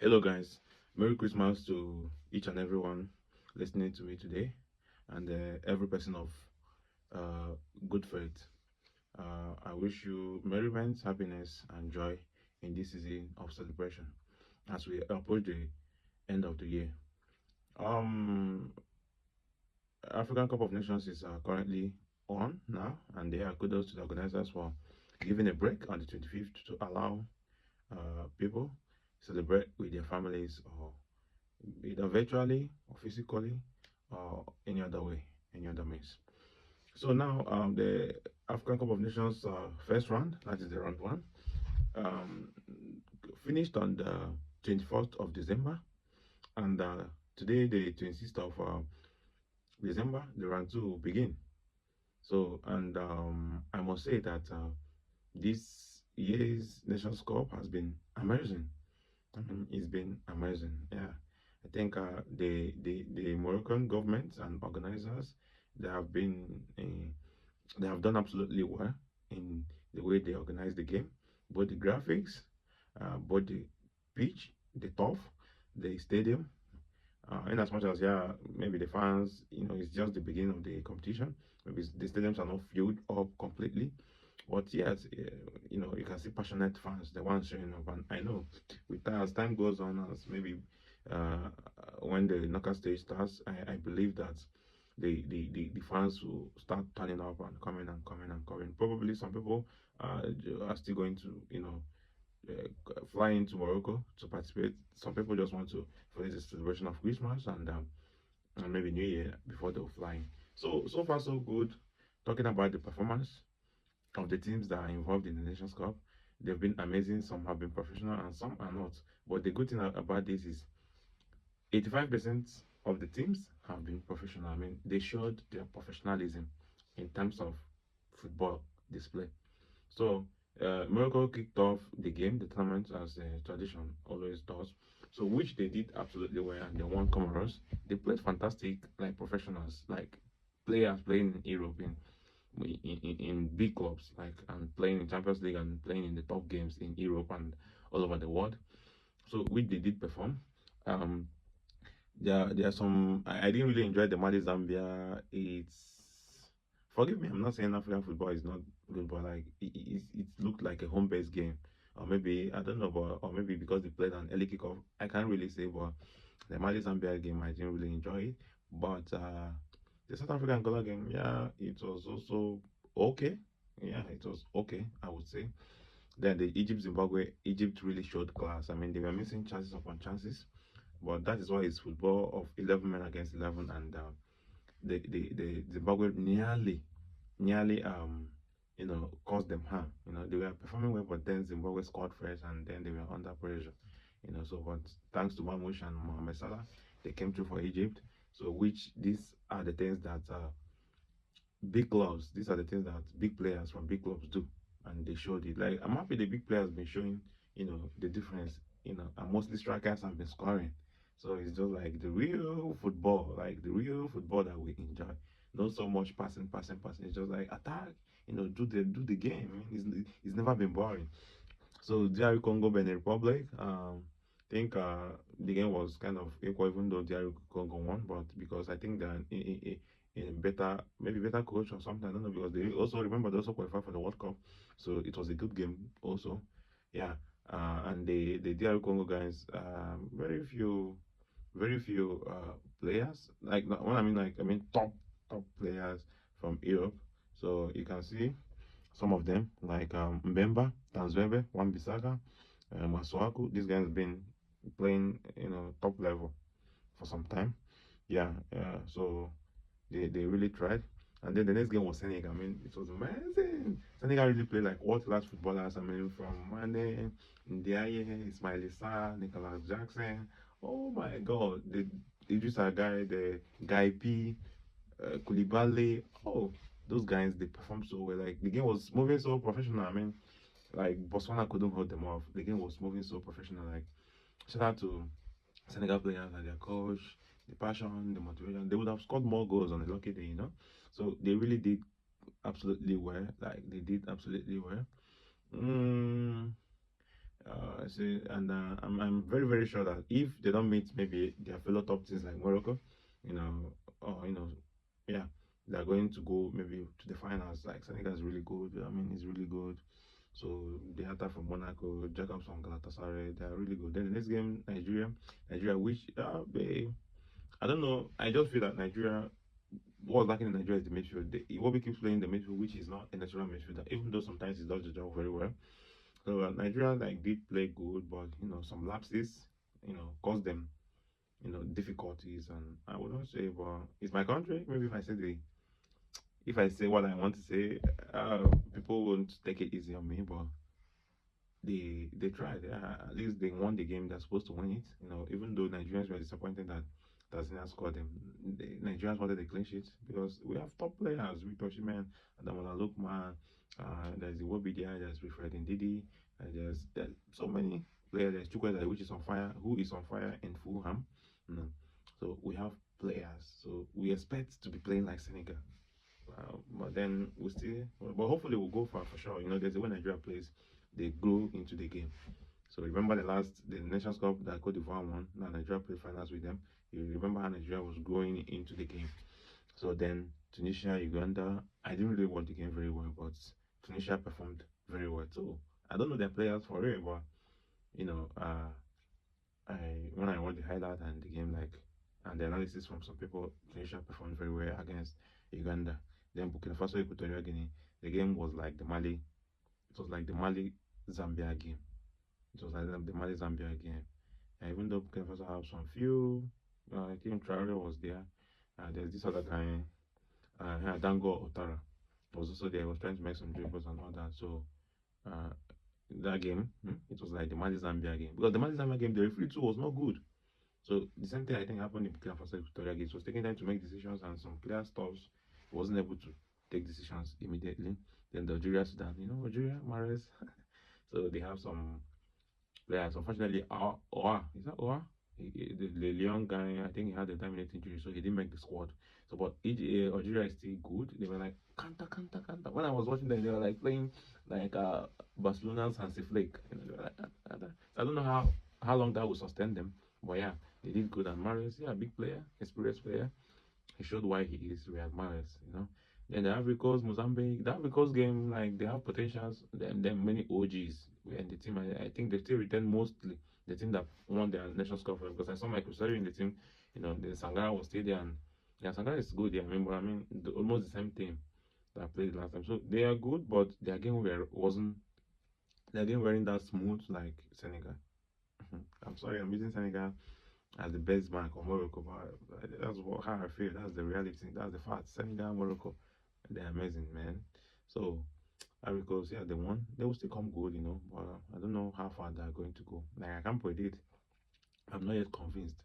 Hello, guys. Merry Christmas to each and everyone listening to me today, and every person of uh, good faith. I wish you merriment, happiness, and joy in this season of celebration as we approach the end of the year. Um, African Cup of Nations is currently on now, and they are kudos to the organizers for giving a break on the 25th to allow people celebrate with their families or either virtually or physically or any other way, any other means. So now the African Cup of Nations first round, that is the round one, um, finished on the 24th of December, and today, the 26th of December, the round two will begin. So, and I must say that this year's Nations Cup has been amazing. I mean, it's been amazing. Yeah, I think the Moroccan government and organizers they have been they have done absolutely well in the way they organize the game, both the graphics, both the pitch, the turf, the stadium. In as much as yeah, maybe the fans, it's just the beginning of the competition. Maybe the stadiums are not filled up completely, but yes, you can see passionate fans, the ones showing up. And I know with as time goes on, as maybe uh, when the knockout stage starts, I believe that the fans will start turning up and coming and coming and coming. Probably some people are still going to, fly into Morocco to participate. Some people just want to for the celebration of Christmas and maybe New Year before they'll fly in. So far so good. Talking about the performance of the teams that are involved in the Nations Cup. They've been amazing. Some have been professional and some are not. But the good thing about this is 85% of the teams have been professional. I mean, they showed their professionalism in terms of football display. So, Morocco kicked off the game, the tournament, as tradition always does. So, which they did absolutely well, and they won Comoros. They played fantastic, like professionals, like players playing in Europe in big clubs, like and playing in Champions League and playing in the top games in Europe and all over the world. So, which they did perform. Um, there are some I didn't really enjoy the Mali Zambia. It's forgive me, I'm not saying African football is not good, but like it looked like a home based game. Or maybe I don't know, but or maybe because they played an early kickoff. I can't really say, but the Mali Zambia game I didn't really enjoy it. But the South African Angola game, yeah, it was also okay. Yeah, it was okay, I would say. Then the Egypt Zimbabwe, Egypt really showed class. I mean, they were missing chances upon chances, but that is why it's football of 11 men against 11, and the Zimbabwe nearly caused them harm. They were performing well, but then Zimbabwe scored first, and then they were under pressure. So but thanks to Mamush and Mohamed Salah, they came through for Egypt. So which these are the things that big clubs, these are the things that big players from big clubs do, and they showed it. Like I'm happy the big players been showing, the difference. And mostly strikers have been scoring. So it's just like the real football, like the real football that we enjoy. Not so much passing, passing, passing. It's just like attack. Do the game. I mean, it's never been boring. So DR Congo Benin Republic. I think the game was kind of equal, even though DR Congo won, but because I think they're in a better, maybe better coach or something. I don't know, because they also remember they also qualified for the World Cup, so it was a good game also. Yeah, and the DR Congo guys, very few players. Like when I mean top players from Europe. So you can see some of them like Mbemba, Tanzwebe, Wan-Bissaka, Masuaku. These guys have been playing top level for some time. Yeah, so they really tried. And then the next game was Senegal. I mean, it was amazing. Senegal really played like world class footballers. I mean, from Mane, Ndiaye, Ismail Sarr, Nicholas Jackson. Oh my God, the Idrissa guy, the Guy P, Koulibaly. Oh, those guys they performed so well. Like the game was moving so professional. I mean, like Botswana couldn't hold them off. The game was moving so professional. Like shout out to Senegal players and their coach, the passion, the motivation. They would have scored more goals on a lucky day. So they really did absolutely well. Like they did absolutely well. Mm, See, and I'm very very sure that if they don't meet maybe their fellow top teams like Morocco, you know, or yeah, they're going to go maybe to the finals. Like Senegal is really good. I mean, he's really good. So the attack from Monaco, Jacobs from Galatasaray, they are really good. Then the next game, Nigeria, which I don't know. I just feel that Nigeria, what's lacking in Nigeria is the midfield. Iwobi keeps playing the midfield, which is not a natural midfielder, even though sometimes he does the job very well. So Nigeria like did play good, but some lapses, caused them difficulties. And I would not say, but it's my country. Maybe if I say what I want to say, people won't take it easy on me. But they tried. At least they won the game. They're supposed to win it. Even though Nigerians were disappointed that Tanzania scored them, the Nigerians wanted a clean sheet because we have top players: Victor Osimhen, Adamola Lookman. There's the Wobidia, there's Wilfred Ndidi, there's so many players. There's Chukwueze, which is on fire, who is on fire in Fulham. So we have players. So we expect to be playing like Senegal. But then we still, but hopefully we'll go far for sure. There's a way Nigeria plays, they grow into the game. So remember the Nations Cup that Cote d'Ivoire won. Now Nigeria played finals with them. You remember how Nigeria was growing into the game. So then Tunisia, Uganda, I didn't really watch the game very well, but Tunisia performed very well too. I don't know their players for real, but when I watched the highlight and the game, and the analysis from some people, Tunisia performed very well against Uganda. Then Burkina Faso, Equatorial Guinea, the game was like the Mali. It was like the Mali Zambia game. It was like the Mali Zambia game. And even though Burkina Faso have some few, I think Traore was there. There's this other guy, Dango Otara, was also there. He was trying to make some dribbles and all that. So that game, it was like the Mali Zambia game, because the Mali Zambia game, the referee too was not good. So the same thing I think happened in Burkina Faso Equatorial Guinea. It was taking time to make decisions, and some clear stuffs wasn't able to take decisions immediately. Then the Algeria Sudan, Algeria Mahrez. So they have some players. Unfortunately, Oa, is that Oa? The young guy, I think he had a 10-minute injury, so he didn't make the squad. So, but Algeria is still good. They were like Kanta, Kanta, Kanta. When I was watching them, they were like playing like Barcelona's Hansi Flick. They were like that, that, that. I don't know how long that will sustain them, but yeah, they did good. And Mahrez, yeah, big player, experienced player. He showed why he is Real Mahrez. Then the Ivory Coast, Mozambique, the Ivory Coast game, like they have potentials. Then many OGs were in the team. I think they still retain mostly the team that won their Nations Cup, because I saw Michael Sarri in the team. The Sangara was still there, and yeah, Sangara is good. Yeah, I mean, almost the same team that played last time. So they are good, but their game weren't that smooth like Senegal. I'm sorry, I'm using Senegal as the best bank of Morocco, but that's how I feel. That's the reality. That's the fact. Senegal, Morocco, they're amazing, man. So, because yeah, they won. They will still come good. But I don't know how far they're going to go. Like I can't predict. I'm not yet convinced.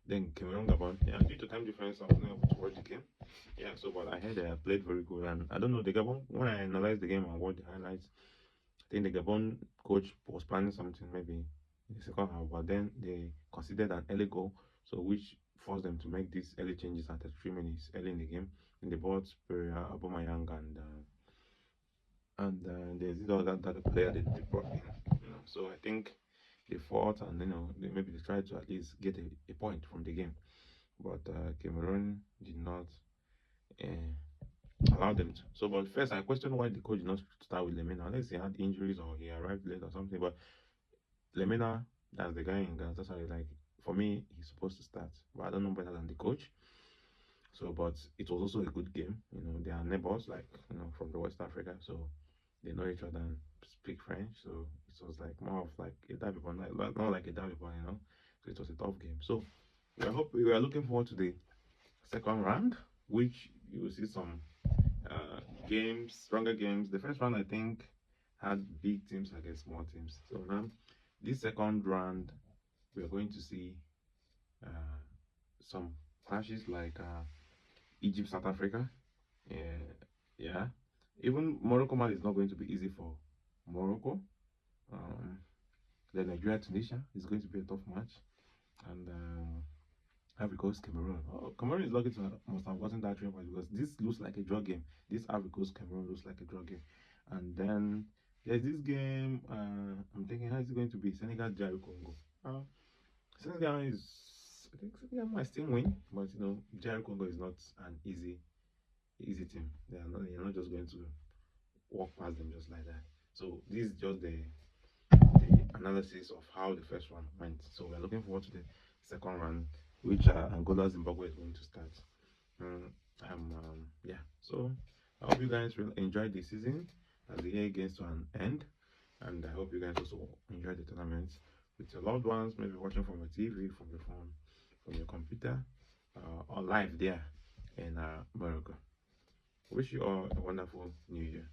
Then Cameroon Gabon, yeah, due to time difference, I was not able to watch the game. Yeah, so but I heard they played very good, and I don't know the Gabon. When I analyzed the game and watched the highlights, I think the Gabon coach was planning something maybe in the second half, but then they considered an early goal, so which forced them to make these early changes at 3 minutes early in the game. And they brought Pereira, Aubameyang, and there's this other that the player they brought in. So I think they fought, and maybe they tried to at least get a point from the game, but Cameroon did not allow them to. So, but first I questioned why the coach did not start with Lemina, unless he had injuries or he arrived late or something. But Lemina, that's the guy in Ghana. That's why, like, for me, he's supposed to start, but I don't know better than the coach. So, but it was also a good game. They are neighbors, like, from the West Africa, so they know each other and speak French. So it was like more of like a derby, but not like a derby, but. So it was a tough game. So we are looking forward to the second round, which you will see some games, stronger games. The first round, I think, had big teams against small teams. So now, this second round, we are going to see some clashes like Egypt, South Africa. Yeah. Even Morocco Mali is not going to be easy for Morocco. The Nigeria Tunisia is going to be a tough match, and Ivory Coast Cameroon. Cameroon is lucky to must have gotten that 3 points, because this looks like a draw game. This Ivory Coast Cameroon looks like a draw game, and then There's this game. I'm thinking, how is it going to be? Senegal, DR Congo. Senegal is. I think Senegal might still win, but you know, DR Congo is not an easy team. They are not. You're not just going to walk past them just like that. So this is just the analysis of how the first round went. So we're looking forward to the second round, which Angola Zimbabwe is going to start. Yeah. So I hope you guys will enjoy the season as the year gets to an end, and I hope you guys also enjoy the tournament with your loved ones, maybe watching from your TV, from your phone, from your computer, or live there in Morocco. Wish you all a wonderful New Year.